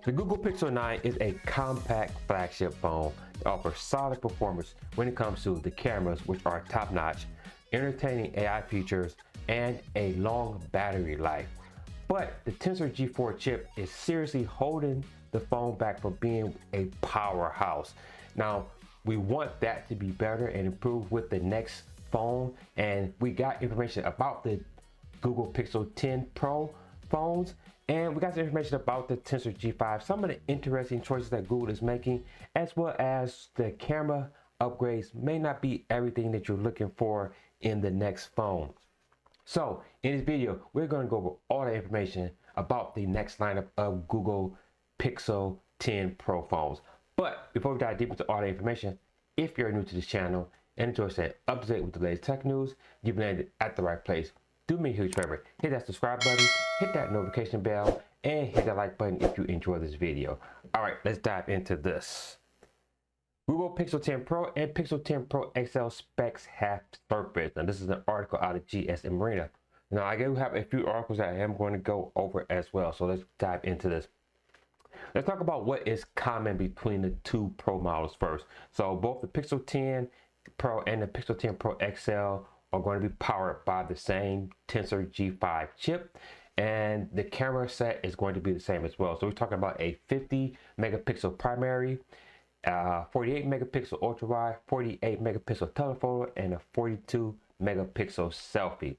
The Google Pixel 9 is a compact flagship phone that offers solid performance when it comes to the cameras, which are top-notch, entertaining AI features, and a long battery life. But the Tensor G4 chip is seriously holding the phone back from being a powerhouse. Now, we want that to be better and improve with the next phone, and we got information about the Google Pixel 10 Pro phones, and we got some information about the Tensor G5, some of the interesting choices that Google is making, as well as the camera upgrades may not be everything that you're looking for in the next phone. So in this video, we're going to go over all the information about the next lineup of Google Pixel 10 Pro phones. But before we dive deep into all the information, if you're new to this channel and enjoy staying up to date with the latest tech news, you've landed at the right place. Do me a huge favor, hit that subscribe button, hit that notification bell, and hit that like button if you enjoy this video. All right, let's dive into this. Google Pixel 10 Pro and Pixel 10 Pro XL specs have surfaced. Now, this is an article out of GS Marina. Now, I do have a few articles that I am going to go over as well, so let's dive into this. Let's talk about what is common between the two Pro models first. So both the Pixel 10 Pro and the Pixel 10 Pro XL are going to be powered by the same Tensor G5 chip, and the camera set is going to be the same as well. So we're talking about a 50 megapixel primary, 48 megapixel ultra wide, 48 megapixel telephoto, and a 42 megapixel selfie.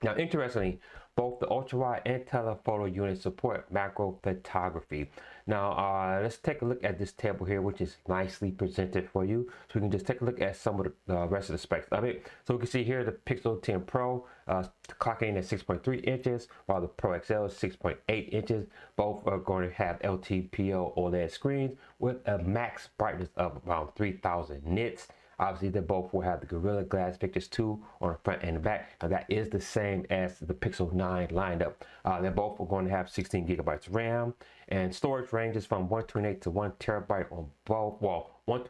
Now, interestingly, both the ultra wide and telephoto units support macro photography. Now, let's take a look at this table here, which is nicely presented for you. So we can just take a look at some of the rest of the specs of it. So we can see here the Pixel 10 Pro clocking in at 6.3 inches, while the Pro XL is 6.8 inches. Both are going to have LTPO OLED screens with a max brightness of around 3000 nits. Obviously, they both will have the Gorilla Glass Victus 2 on the front and the back. Now, that is the same as the Pixel 9 lineup. They both are going to have 16 gigabytes RAM, and storage ranges from 128 to 1 terabyte on both. Well, one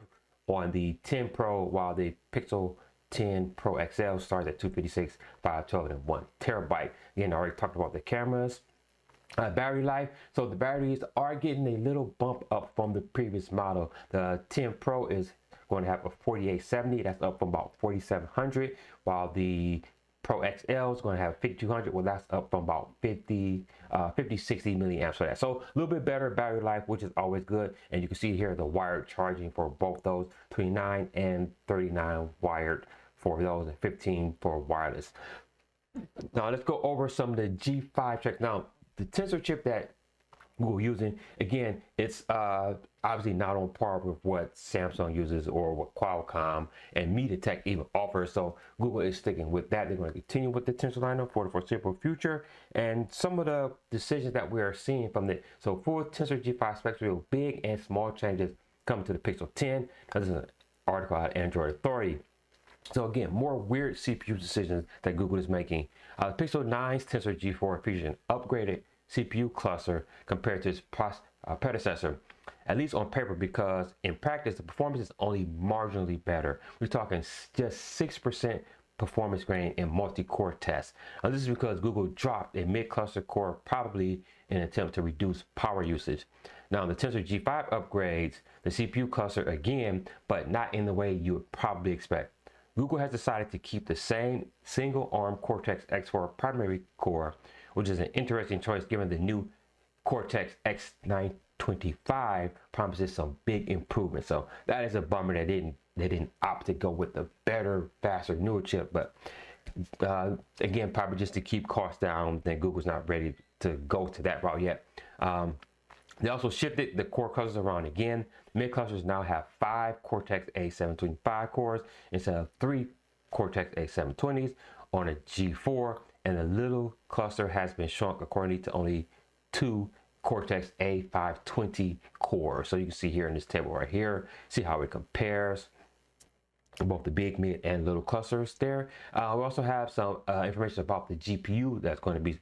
on the 10 Pro, while the Pixel 10 Pro XL starts at 256, 512, and 1 terabyte. Again, I already talked about the cameras. Battery life. So the batteries are getting a little bump up from the previous model. The 10 Pro is going to have a 4870, that's up from about 4700, while the Pro XL is going to have 5200, well, that's up from about 60 milliamps for that. So a little bit better battery life, which is always good. And you can see here the wired charging for both those, 29 and 39 wired for those, and 15 for wireless. Now let's go over some of the G5 checks. Now, the Tensor chip that Google using, again, it's obviously not on par with what Samsung uses or what Qualcomm and MediaTek even offers. So Google is sticking with that. They're going to continue with the Tensor lineup for the foreseeable future. And some of the decisions that we are seeing from it. So for Tensor G5 specs, real big and small changes coming to the Pixel 10. This is an article out of Android Authority. So again, more weird CPU decisions that Google is making. The Pixel 9's Tensor G4 features an upgraded CPU cluster compared to its predecessor, at least on paper, because in practice the performance is only marginally better. We're talking just 6% performance gain in multi-core tests. Now, this is because Google dropped a mid-cluster core, probably in an attempt to reduce power usage. Now, the Tensor G5 upgrades the CPU cluster again, but not in the way you would probably expect. Google has decided to keep the same single ARM Cortex X4 primary core, which is an interesting choice given the new Cortex X925 promises some big improvements. So that is a bummer that they didn't opt to go with the better, faster, newer chip. But again, probably just to keep costs down, then Google's not ready to go to that route yet. They also shifted the core clusters around again. Mid clusters now have 5 Cortex A725 cores instead of 3 Cortex A720s on a G4, and the little cluster has been shrunk accordingly to only 2 Cortex A520 cores. So you can see here in this table right here, see how it compares both the big, mid, and little clusters there. We also have some information about the GPU that's going to be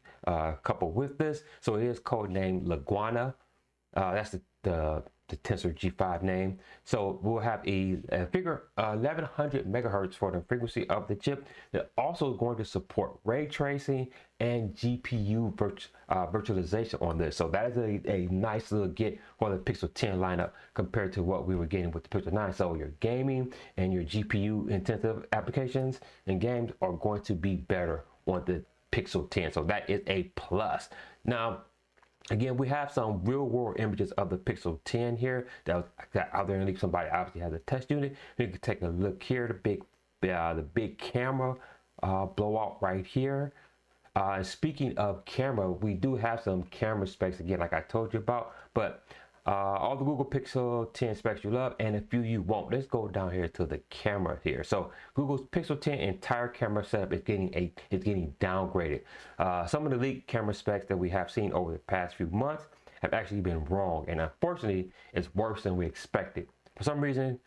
coupled with this. So it is codenamed Laguana. That's the Tensor G5 name. So we'll have a figure 1100 megahertz for the frequency of the chip. They're also going to support ray tracing and GPU virtualization on this. So that is a nice little get for the Pixel 10 lineup compared to what we were getting with the Pixel 9. So your gaming and your GPU intensive applications and games are going to be better on the Pixel 10. So that is a plus. Now, again, we have some real world images of the Pixel 10 here that out there, and somebody obviously has a test unit. You can take a look here, the big camera blowout right here. Speaking of camera, we do have some camera specs again, like I told you about, but all the Google Pixel 10 specs you love and a few you won't. Let's go down here to the camera here. So Google's Pixel 10 entire camera setup is getting downgraded. Some of the leaked camera specs that we have seen over the past few months have actually been wrong, and unfortunately it's worse than we expected. For some reason,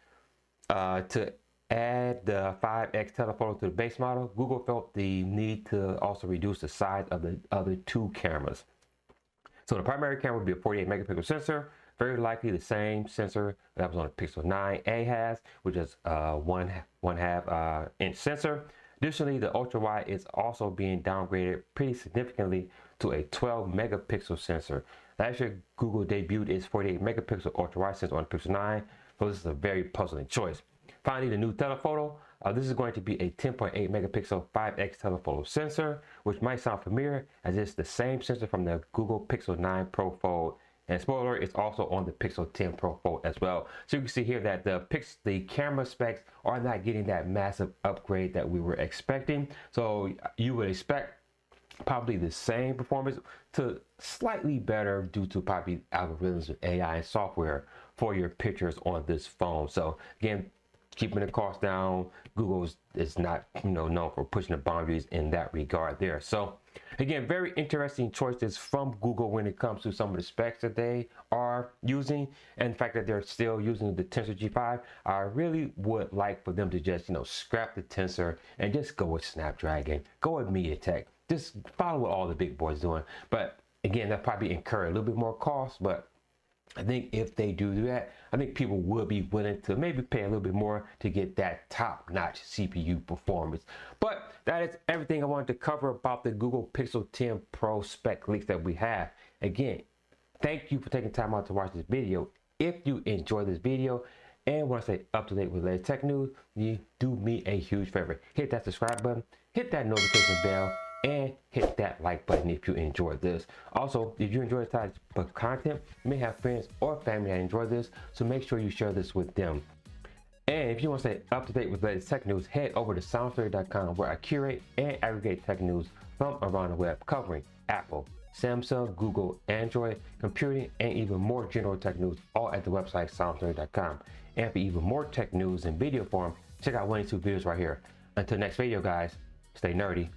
to add the 5x telephoto to the base model, Google felt the need to also reduce the size of the other two cameras. So the primary camera would be a 48 megapixel sensor, very likely the same sensor that was on the Pixel 9a has, which is one half inch sensor. Additionally, the ultra wide is also being downgraded pretty significantly to a 12 megapixel sensor. Last year, Google debuted its 48 megapixel ultra wide sensor on the Pixel 9, so this is a very puzzling choice. Finally, the new telephoto. This is going to be a 10.8 megapixel 5x telephoto sensor, which might sound familiar as it's the same sensor from the Google Pixel 9 Pro Fold. And spoiler, it's also on the Pixel 10 Pro Fold as well. So you can see here that the camera specs are not getting that massive upgrade that we were expecting. So you would expect probably the same performance to slightly better due to probably algorithms with AI and software for your pictures on this phone. So again, keeping the cost down. Google is not known for pushing the boundaries in that regard there. So again, very interesting choices from Google when it comes to some of the specs that they are using, and the fact that they're still using the Tensor G5. I really would like for them to just scrap the Tensor and just go with Snapdragon, go with MediaTek, just follow what all the big boys doing. But again, that probably incur a little bit more cost, but I think if they do that, I think people will be willing to maybe pay a little bit more to get that top-notch CPU performance. But that is everything I wanted to cover about the Google Pixel 10 Pro spec leaks that we have. Again, thank you for taking time out to watch this video. If you enjoyed this video and want to stay up to date with the latest tech news, you do me a huge favor. Hit that subscribe button, hit that notification bell, and hit that like button if you enjoyed this. Also, if you enjoy this type of content, you may have friends or family that enjoy this, so make sure you share this with them. And if you want to stay up to date with the latest tech news, head over to soundstory.com, where I curate and aggregate tech news from around the web covering Apple, Samsung, Google, Android, computing, and even more general tech news, all at the website soundstory.com. And for even more tech news in video form, check out one of these two videos right here. Until next video, guys, stay nerdy.